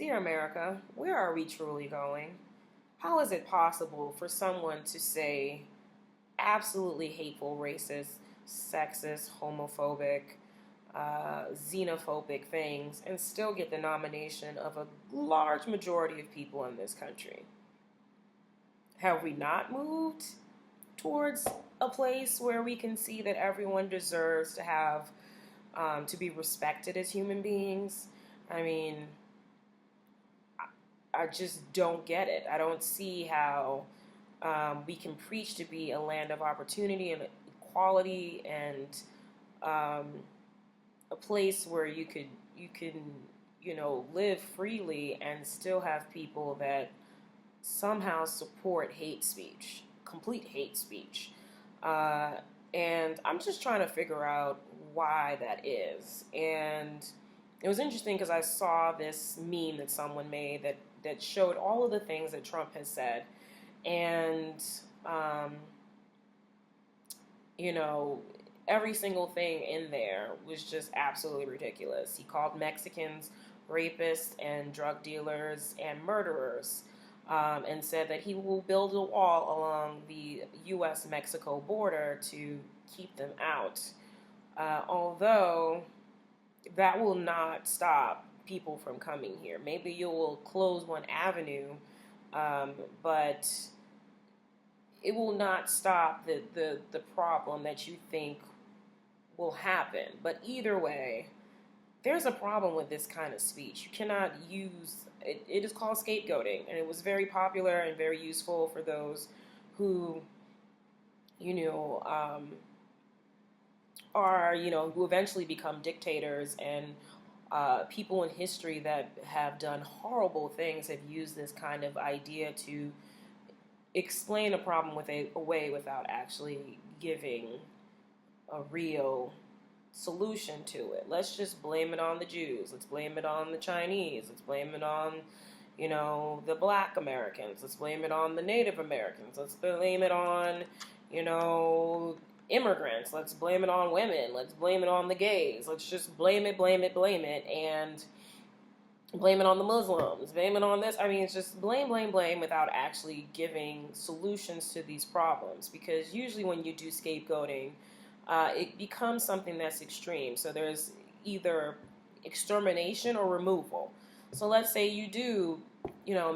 Dear America, where are we truly going? How is it possible for someone to say absolutely hateful, racist, sexist, homophobic, xenophobic things and still get the nomination of a large majority of people in this country? Have we not moved towards a place where we can see that everyone deserves to have to be respected as human beings? I mean, I just don't get it. I don't see how we can preach to be a land of opportunity and equality and um, a place where you can live freely and still have people that somehow support hate speech, complete hate speech. Uh, and I'm just trying to figure out why that is. And it was interesting because I saw this meme that someone made that showed all of the things that Trump has said. And, um, you know, every single thing in there was just absolutely ridiculous. He called Mexicans rapists and drug dealers and murderers, and said that he will build a wall along the U.S.-Mexico border to keep them out. Although that will not stop people from coming here. Maybe you will close one avenue, but it will not stop the problem that you think will happen. But either way, there's a problem with this kind of speech. You cannot use it. It is called scapegoating, and it was very popular and very useful for those who, you know, who eventually become dictators, and people in history that have done horrible things have used this kind of idea to explain a problem with a way without actually giving a real solution to it. Let's just blame it on the Jews. Let's blame it on the Chinese. Let's blame it on, the Black Americans. Let's blame it on the Native Americans. Let's blame it on, immigrants. Let's blame it on women. Let's blame it on the gays. Let's just blame it, and blame it on the Muslims. Blame it on this. I mean, it's just blame without actually giving solutions to these problems. Because usually when you do scapegoating, it becomes something that's extreme. So there's either extermination or removal. So let's say you do,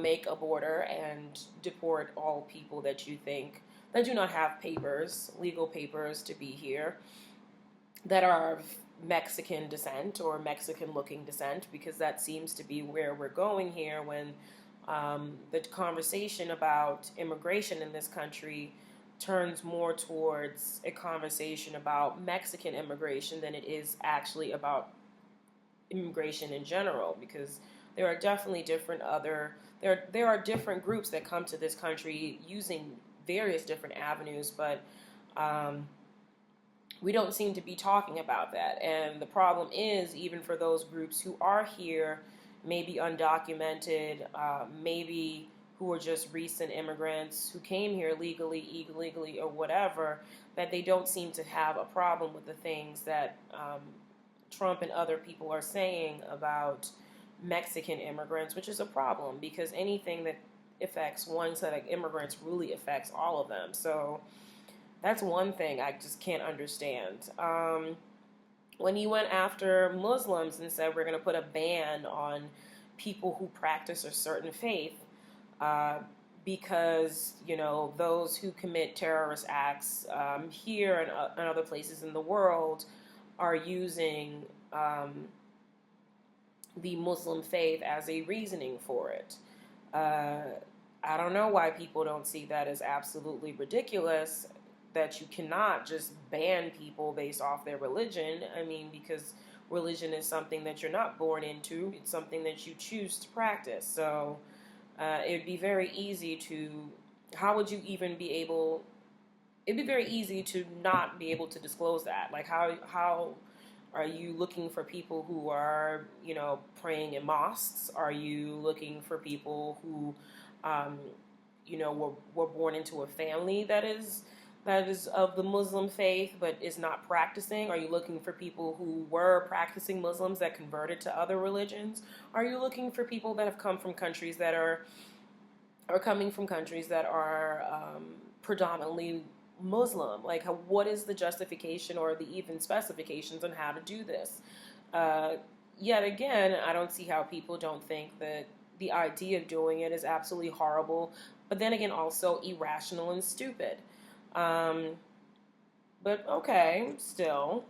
make a border and deport all people that you think that do not have papers, legal papers to be here, that are of Mexican descent or Mexican-looking descent, because that seems to be where we're going here when the conversation about immigration in this country turns more towards a conversation about Mexican immigration than it is actually about immigration in general, because there are definitely there are different groups that come to this country using various different avenues, but we don't seem to be talking about that. And the problem is, even for those groups who are here, maybe undocumented, maybe who are just recent immigrants who came here legally, illegally, or whatever, that they don't seem to have a problem with the things that Trump and other people are saying about Mexican immigrants, which is a problem, because anything that affects one set of immigrants really affects all of them. So that's one thing I just can't understand. When he went after Muslims and said we're going to put a ban on people who practice a certain faith, because, those who commit terrorist acts here and other places in the world are using the Muslim faith as a reasoning for it. I don't know why people don't see that as absolutely ridiculous, that you cannot just ban people based off their religion. I mean, because religion is something that you're not born into. It's something that you choose to practice. So it'd be very easy to, how would you even be able, it'd be very easy to not be able to disclose that. Like, how are you looking for people who are, praying in mosques? Are you looking for people who, were born into a family that that is of the Muslim faith but is not practicing? Are you looking for people who were practicing Muslims that converted to other religions? Are you looking for people that have come from countries that are coming from countries that are predominantly Muslim? Like, what is the justification or the even specifications on how to do this? Yet again, I don't see how people don't think that the idea of doing it is absolutely horrible, but then again, also irrational and stupid. But okay, still.